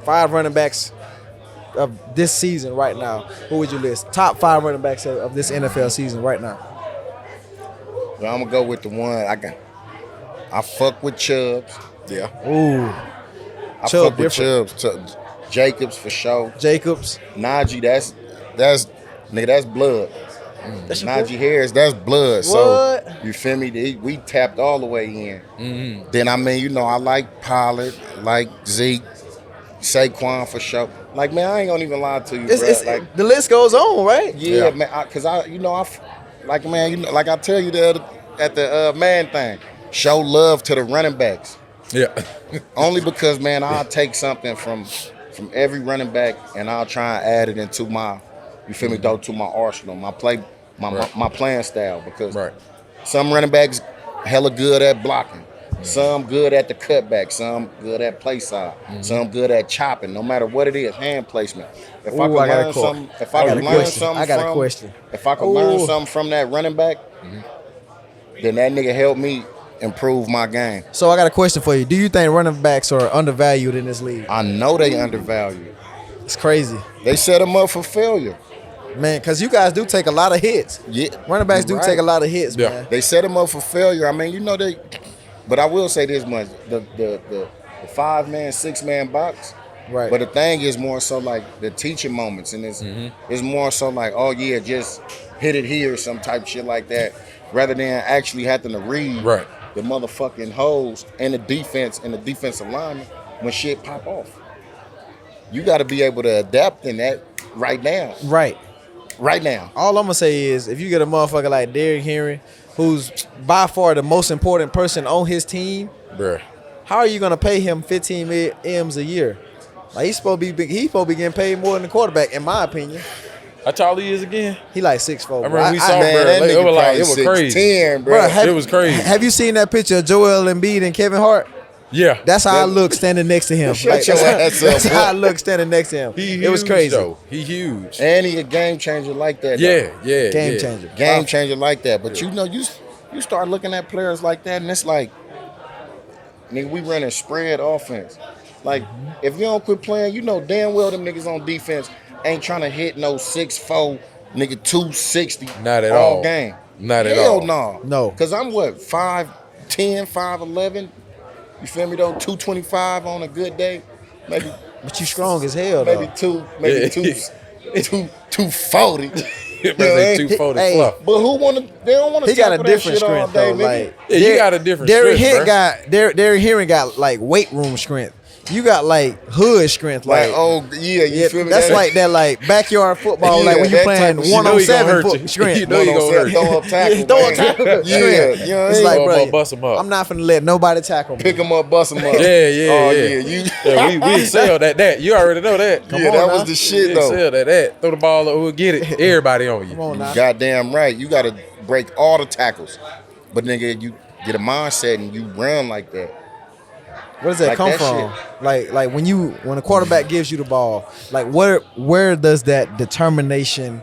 5 running backs of this season right now, who would you list? Top 5 running backs of this NFL season right now. Well, I'm gonna go with the one I fuck with Chubbs. Yeah. Ooh. I fuck with Chubbs. Jacobs for sure. Jacobs. Najee, that's nigga, that's blood. Najee Harris, that's blood. What? So you feel me? We tapped all the way in. Mm-hmm. Then I mean, you know, I like Pollard, like Zeke, Saquon for sure. Like, man, I ain't gonna even lie to you, bro. Like, the list goes on, right? Yeah, man. Like, man, you know, like I tell you at the man thing. Show love to the running backs. Yeah. Only because, man, I'll take something from every running back and I'll try and add it into my, you feel me, though, to my arsenal, my playing style. Because some running backs hella good at blocking. Some good at the cutback, some good at play side, some good at chopping. No matter what it is, hand placement. If I could learn something, if I could learn something from that running back, then that nigga helped me improve my game. So I got a question for you. Do you think running backs are undervalued in this league? I know they undervalued. It's crazy. They set them up for failure. Man, because you guys do take a lot of hits. Yeah, running backs do take a lot of hits, man. They set them up for failure. I mean, you know they. But I will say this much: the 5-man, 6-man box. Right. But the thing is more so like the teaching moments, and it's more so like, oh yeah, just hit it here, some type of shit like that, rather than actually having to read the motherfucking holes and the defense and the defensive lineman when shit pop off. You got to be able to adapt in that right now. Right now. All I'm going to say is if you get a motherfucker like Derrick Henry, who's by far the most important person on his team, how are you going to pay him 15 M's a year? Like he's supposed to be getting paid more than the quarterback, in my opinion. How tall he is again? He like 6'4". I remember we saw it was crazy. It was crazy. Have you seen that picture of Joel Embiid and Kevin Hart? Yeah. That's how I look standing next to him. That's how I look standing next to him. It was crazy. Though. He huge. And he a game changer like that. Yeah. Game changer. Game changer like that. But you know, you start looking at players like that, and it's like, nigga, we running spread offense. Like, if you don't quit playing, you know damn well them niggas on defense ain't trying to hit no 6'4", nigga 260 Not at all game. Not at all. No. Because I'm what, 5'10", 5'11", you feel me though, 225 on a good day, maybe. But you strong as hell though. Maybe 240. You know, 240 fluff. But they don't want to. He got a different strength though. Like, you got a different strength. Derrick Henry got like weight room strength. You got like hood strength, like you feel me? That's like that, like backyard football, like when you playing 107 foot strength. You know you gonna hurt. Throw up tackle. It's like, bro, bust him up. I'm not finna let nobody tackle me. Pick him up, bust him up. Yeah. We excelled at that. You already know that. Come on, that was the shit though. Excelled at that. Throw the ball up, who'll get it? Everybody on you. Come on now. Goddamn right. You gotta break all the tackles, but nigga, you get a mindset and you run like that. Where does that come from? Like when a quarterback gives you the ball, like where does that determination?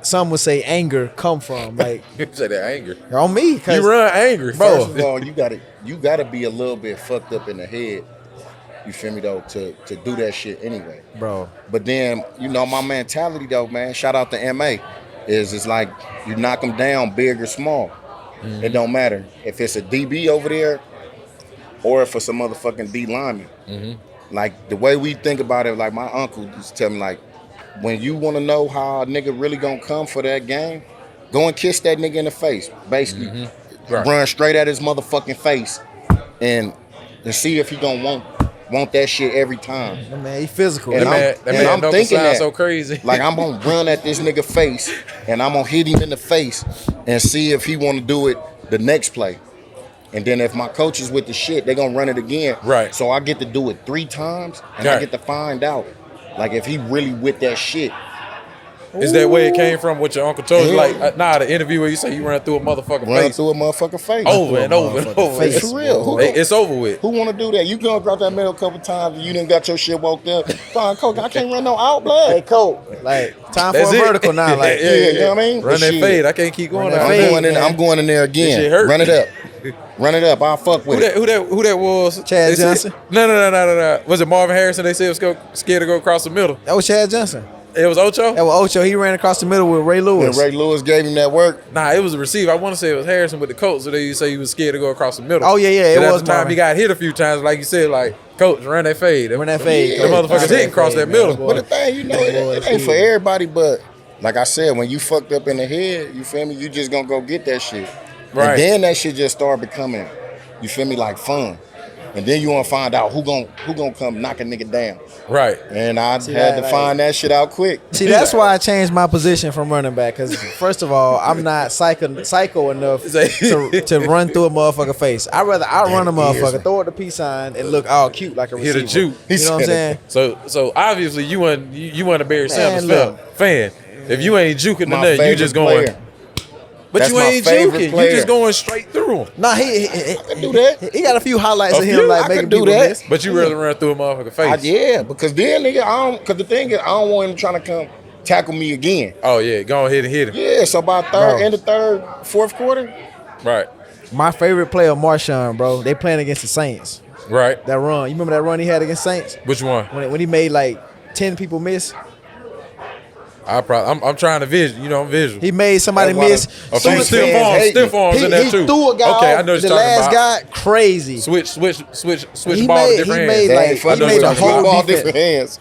Some would say anger come from. Like you say that anger on me, you run angry, bro. First of all, you gotta be a little bit fucked up in the head. You feel me though to do that shit anyway, bro. But then you know my mentality though, man. Shout out to MA. It's like you knock them down, big or small. It don't matter if it's a DB over there. Or for some motherfucking D lineman. Like, the way we think about it, like, my uncle used to tell me, like, when you want to know how a nigga really gonna come for that game, go and kiss that nigga in the face. Basically, run straight at his motherfucking face and see if he gonna want that shit every time. Man, he physical. And I'm thinking that so crazy. Like, I'm gonna run at this nigga face, and I'm gonna hit him in the face and see if he want to do it the next play. And then if my coach is with the shit, they gonna run it again. Right. So I get to do it 3 times, and I get to find out, like, if he really with that shit. Is that where it came from? What your uncle told you? Like, the interview where you say you run through a motherfucking face. Run through a motherfucking face. Over and over and over. It's for real. It's over with. Who want to do that? You gone across that middle a couple times, and you done got your shit woke up. Fine, coach, I can't run no out blood. Hey, coach, like, time for a vertical now. Like, you know what I mean? Run that fade. I can't keep going. I'm going in there again. Run it up. Run it up. I'll fuck with it. Who that was? Chad Johnson? No. Was it Marvin Harrison? They said was scared to go across the middle. That was Chad Johnson. It was Ocho? That was Ocho. He ran across the middle with Ray Lewis. And Ray Lewis gave him that work. Nah, it was a receiver. I want to say it was Harrison with the Colts. So they say he was scared to go across the middle. Oh, yeah. It was the time Marvin. He got hit a few times. Like you said, like, coach, run that fade. Run that fade. The motherfuckers didn't cross that middle. But the thing, you know, it ain't for everybody. But like I said, when you fucked up in the head, you feel me? You just gonna go get that shit. Right. And then that shit just start becoming, you feel me, like fun. And then you want to find out who gonna come knock a nigga down. Right. And I had to find that shit out quick. See, that's why I changed my position from running back. Because first of all, I'm not psycho enough to run through a motherfucker face. I'd rather outrun a motherfucker, throw it the peace sign, and look all cute like a receiver. Hit a juke. You know what I'm saying? So obviously you want a Barry Sanders fan. If you ain't juking the nut, you just going. But That's you my ain't favorite juking. player. You just going straight through him. Nah, he can do that. He got a few highlights A of him few? like I making can do people that. miss. But you rather run through a motherfucker face. Yeah, because then nigga, because the thing is, I don't want him trying to come tackle me again. Oh yeah, go ahead and hit him. Yeah, so by end of third, fourth quarter, Right. My favorite player, Marshawn, bro. They playing against the Saints. Right. That run. You remember that run he had against Saints? Which one? When he made like 10 people miss? I'm trying to vision. You know, I'm visual. He made somebody That's why miss. A few stiff arms in there He too. threw a guy okay, off, I know what the you're talking last about. guy, crazy. Switch He ball made- to different he hands. made, they like, ain't fucking he made with the us. whole Football defense. different hands.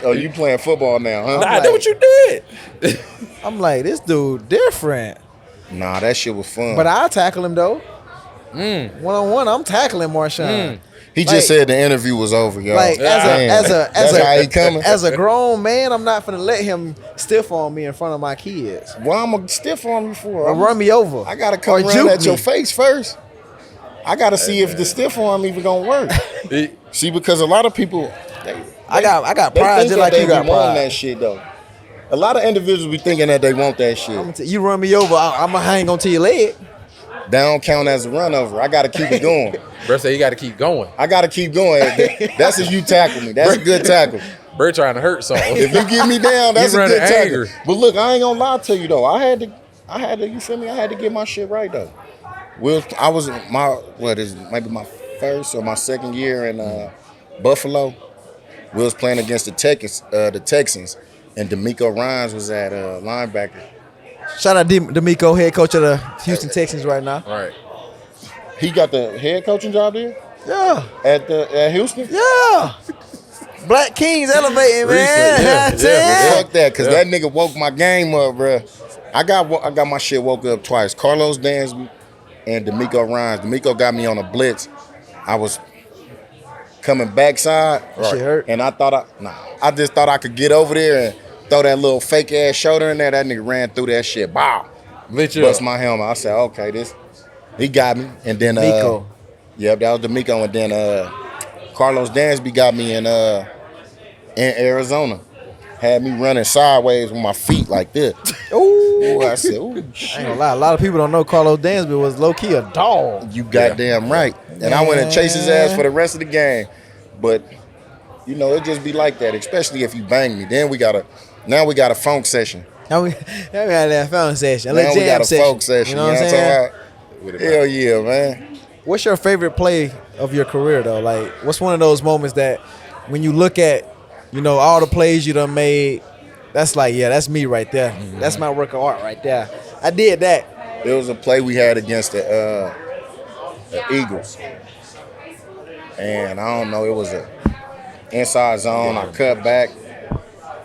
Yeah. You playing football now, huh? I know what you did. I'm like, this dude different. Nah, that shit was fun. But I'll tackle him though. One-on-one, I'm tackling Marshawn. he just said the interview was over, y'all. Like Damn. That's how he coming. as a grown man, I'm not finna let him stiff on me in front of my kids. Well, I'm gonna stiff on you for. Or run me over. I gotta come Or run juke at your me. face first. I gotta see if the stiff arm even gonna work. See, because a lot of people, I got they pride think just that like they you got be wanting pride. that shit though. A lot of individuals be thinking that they want that shit. You run me over, I'm gonna hang onto your leg. That don't count as a run over. I gotta keep it going. Bro say you got to keep going. I gotta keep going. That's if you tackle me. That's a good tackle. Bro trying to hurt something. If you get me down, that's You a running good tackle. anger. But look, I ain't gonna lie to you though. I had to. You feel me? I had to get my shit right though. I was maybe my first or my second year in Buffalo. We was playing against the Texans, and DeMeco Ryans was at linebacker. Shout out DeMeco, head coach of the Houston Texans right now. Right. He got the head coaching job there Yeah. at Houston. Yeah. Black Kings elevating, man. Recent, yeah, That's it. Fuck that, cause that nigga woke my game up, bruh. I got my shit woke up twice. Carlos Dansby and DeMeco Ryans. DeMeco got me on a blitz. I was coming backside, Shit hurt. and I just thought I could get over there and throw that little fake ass shoulder in there. That nigga ran through that shit. Bow. Lit you Bust up. my helmet. I said, okay, he got me. And then DeMeco. Yep, that was DeMeco. And then Carlos Dansby got me in Arizona. Had me running sideways with my feet like this. Ooh, I said, ooh, I ain't shit. gonna lie, a lot of people don't know Carlos Dansby was low-key a dog. You goddamn right. And I went and chased his ass for the rest of the game. But, it just be like that, especially if you bang me. Then now we got a funk session. Now we had that phone session, a Now little we got jam a session. folk session. You know what I'm saying? Hell yeah, man. What's your favorite play of your career, though? Like, what's one of those moments that when you look at, all the plays you done made, that's like, yeah, that's me right there. Mm-hmm. That's my work of art right there. I did that. There was a play we had against the Eagles. And I don't know, it was a inside zone. I cut back.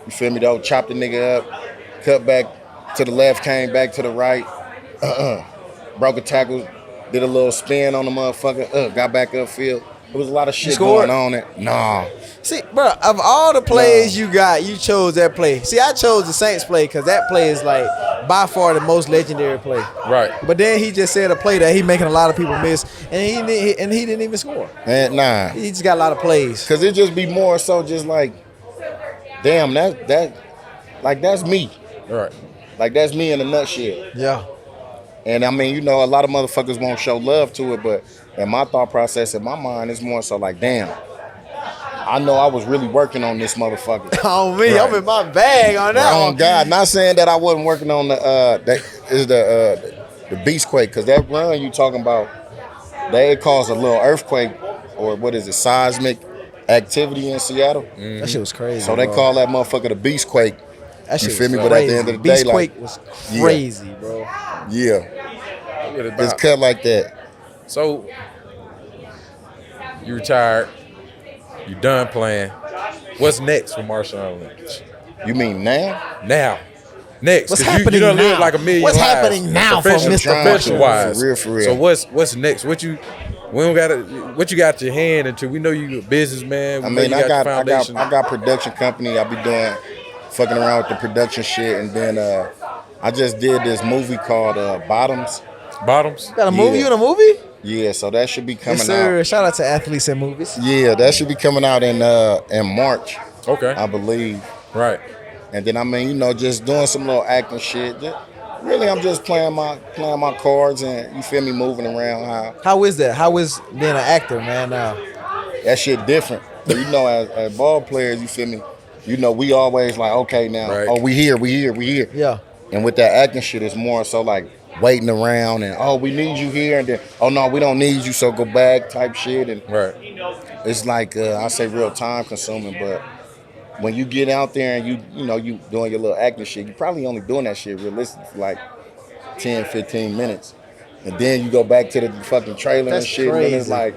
You feel me, though? Chopped the nigga up. Cut back to the left, came back to the right. Broke a tackle. Did a little spin on the motherfucker. Got back upfield. There was a lot of shit going on it. Nah. See, bro, of all the plays you got, you chose that play. See, I chose the Saints play because that play is like by far the most legendary play. Right. But then he just said a play that he making a lot of people miss, and he didn't even score. Man, nah. He just got a lot of plays. Cause it just be more so just like, damn, that's me. Right. Like that's me in a nutshell. Yeah. And I mean, a lot of motherfuckers won't show love to it, but in my thought process, in my mind, it's more so like, damn, I know I was really working on this motherfucker. On me, I'm in my bag on that Oh one. God, not saying that I wasn't working on the Beastquake, because that run you talking about, they caused a little earthquake, or what is it, seismic activity in Seattle. Mm-hmm. That shit was crazy. So they call that motherfucker the Beastquake. That shit You feel was me? But at the end of the day, like, Beastquake was crazy, bro. Yeah, it's cut like that. So you retired. You done playing. What's next for Marshawn Lynch? You mean now? Now. Next. What's 'cause happening you done now? lived like a million What's lives. happening now for Mr. Professional wise. For real. So what's next? What you got your hand into? We know you a businessman. I We know mean, you I got foundation. production company. I be doing fucking around with the production shit, and then I just did this movie called Bottoms. Bottoms? Got a movie? Yeah. You in a movie? Yeah, so that should be coming Yes, sir. out. Shout out to athletes and movies. Yeah, that should be coming out in March, Okay. I believe. Right. And then I mean, just doing some little acting shit. Really, I'm just playing my cards and you feel me, moving around. How is that? How is being an actor, man? Now that shit different. But you know, as ball players, you feel me. You know, we always like, okay, now, oh, we here. Yeah. And with that acting shit, it's more so like waiting around and oh, we need you here, and then oh no, we don't need you, so go back type shit. And it's like I say real time consuming, but when you get out there and you know you doing your little acting shit, you probably only doing that shit realistically for like 10, 15 minutes. And then you go back to the fucking trailer and shit, crazy. And it's like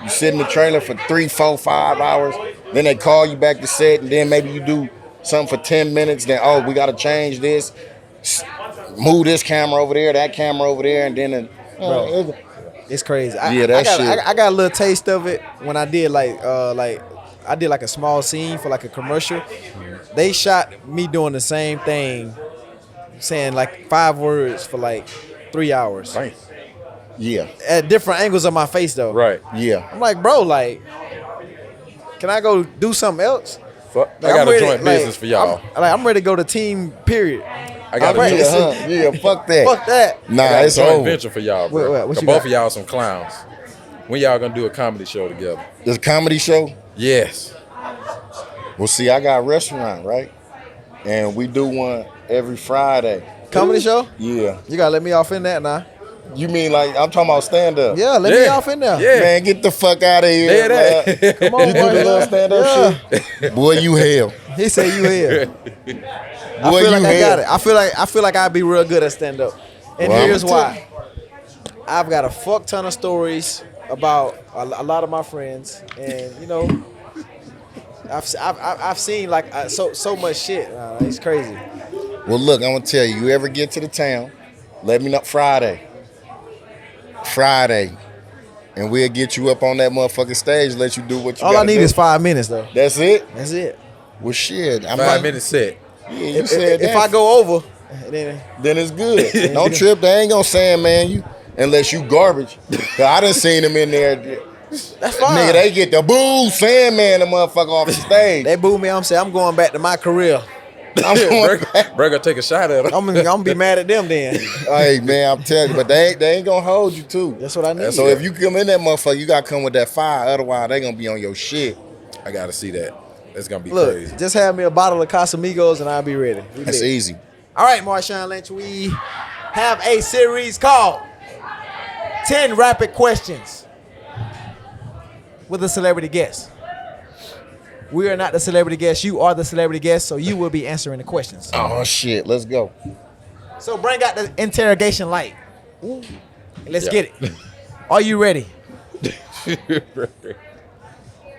you sit in the trailer for 3, 4, 5 hours, then they call you back to set, and then maybe you do something for 10 minutes, then oh, we gotta change this, move this camera over there, that camera over there, and then it's crazy. I got a little taste of it when I did I did like a small scene for like a commercial. They shot me doing the same thing, saying like 5 words for like 3 hours. Right. Yeah. At different angles of my face though. Right. Yeah. I'm like, bro, like, can I go do something else? I got a joint business for y'all. I'm ready to go to team, period. I got a joint. Fuck that. Fuck that. Nah, it's a over. joint venture for y'all, bro. What you both got? of y'all some clowns. When y'all gonna do a comedy show together? This comedy show? Yes. Well, see, I got a restaurant, right? And we do one every Friday. Comedy show? Yeah. You gotta let me off in that now. You mean like I'm talking about stand up? Yeah, let me off in there. Yeah. Man, get the fuck out of here. Yeah, come on, you do the little stand up shit? Boy, you hell. He said you here. I Boy, feel like you I got hell. it. I feel like I'd be real good at stand up. And Well, here's why. I've got a fuck ton of stories about a lot of my friends, and you know, I've seen like so much shit. It's crazy. Well, look, I'm gonna tell you. You ever get to the town? Let me know Friday, and we'll get you up on that motherfucking stage. Let you do what you. All I need do. is 5 minutes though. That's it. That's it. Well, shit. 5 minute set. Yeah, you said If that. I go over, then Then it's good. Don't trip. They ain't gonna Sandman you unless you garbage. 'Cause I done seen them in there. that's fine. Nigga, they get the boo Sandman the motherfucker off the stage. They boo me. I'm saying I'm going back to my career. I'm going back. Bro, gonna take a shot at him. I'm gonna be mad at them then. Hey man, I'm telling you, but they ain't gonna hold you too. That's what I need. So if you come in that motherfucker, you gotta come with that fire. Otherwise, they gonna be on your shit. I gotta see that. It's gonna be Look, crazy. just have me a bottle of Casamigos and I'll be ready. That's easy. All right, Marshawn Lynch, we have a series called 10 Rapid Questions with a celebrity guest. We are not the celebrity guest. You are the celebrity guest, so you will be answering the questions. Oh shit, let's go. So bring out the interrogation light. And let's get it. Are you ready?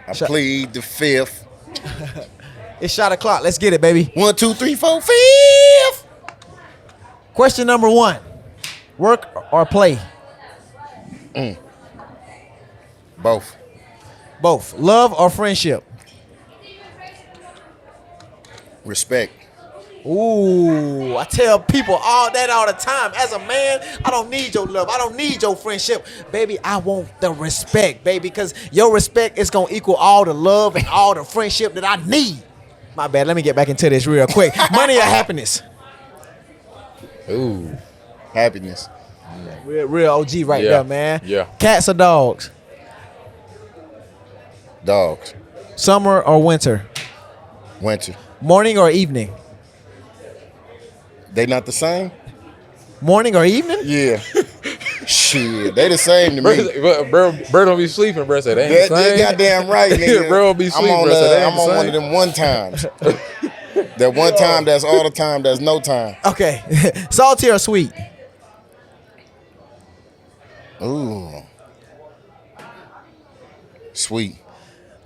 I plead the fifth. It's shot o'clock. Let's get it, baby. 1, 2, 3, 4, 5. Question number 1. Work or play? Both. Both. Love or friendship? Respect. Ooh, I tell people all the time. As a man, I don't need your love. I don't need your friendship. Baby, I want the respect, baby, because your respect is going to equal all the love and all the friendship that I need. My bad. Let me get back into this real quick. Money or happiness? Ooh. Happiness. Real OG right there, man. Yeah. Cats or dogs? Dogs. Summer or winter? Winter. Morning or evening? They not the same? Morning or evening? Yeah. Shit, they the same to me. Bro don't be sleeping, bro. Say they ain't the That same. goddamn right, nigga. Bro be sleeping, I'm on, bro. Say they ain't I'm the on one same. of them one times. That one time, that's all the time, that's no time. Okay. Salty or sweet? Ooh. Sweet.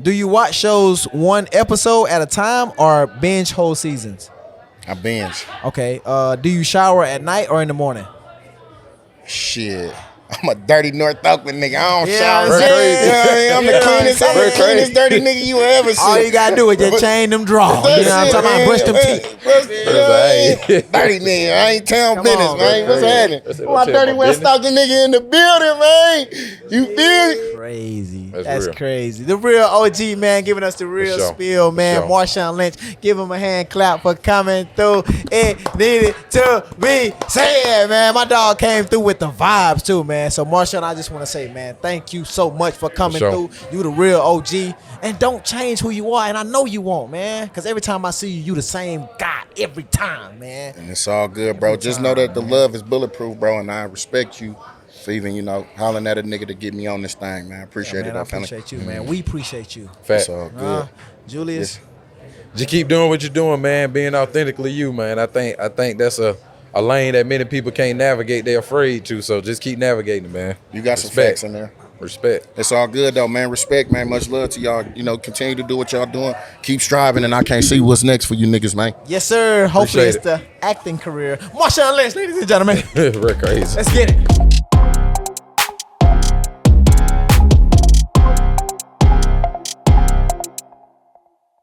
Do you watch shows one episode at a time or binge whole seasons? I binge. Okay. Do you shower at night or in the morning? Shit. I'm a dirty North Oakland nigga. I don't shower. I'm the cleanest dirty nigga you ever see. All you gotta do is just chain them drawers. You know what I'm talking about? Brush them teeth. Dirty nigga. I ain't town business, man. What's happening? My dirty West Oakland nigga in the building, man. You feel me? Crazy. That's real. Crazy. The real OG, man, giving us the real spiel, man. Marshawn Lynch, give him a hand clap for coming through. It needed to be said, man. My dog came through with the vibes, too, man. So, Marshawn, I just want to say, man, thank you so much for coming through. You the real OG. And don't change who you are. And I know you won't, man. Because every time I see you, you the same guy every time, man. And it's all good, bro. Just know that the love is bulletproof, bro. And I respect you for even, hollering at a nigga to get me on this thing, man. I appreciate it. I appreciate you, man. We appreciate you. It's all good. Julius. Just keep doing what you're doing, man. Being authentically you, man. I think that's a lane that many people can't navigate. They're afraid to. So just keep navigating, man. You got some facts in there. Respect. It's all good though, man. Respect, man. Much love to y'all. Continue to do what y'all doing. Keep striving, and I can't see what's next for you niggas, man. Yes, sir. Hopefully it's the acting career. Marshawn Lynch, ladies and gentlemen. We're crazy. Let's get it.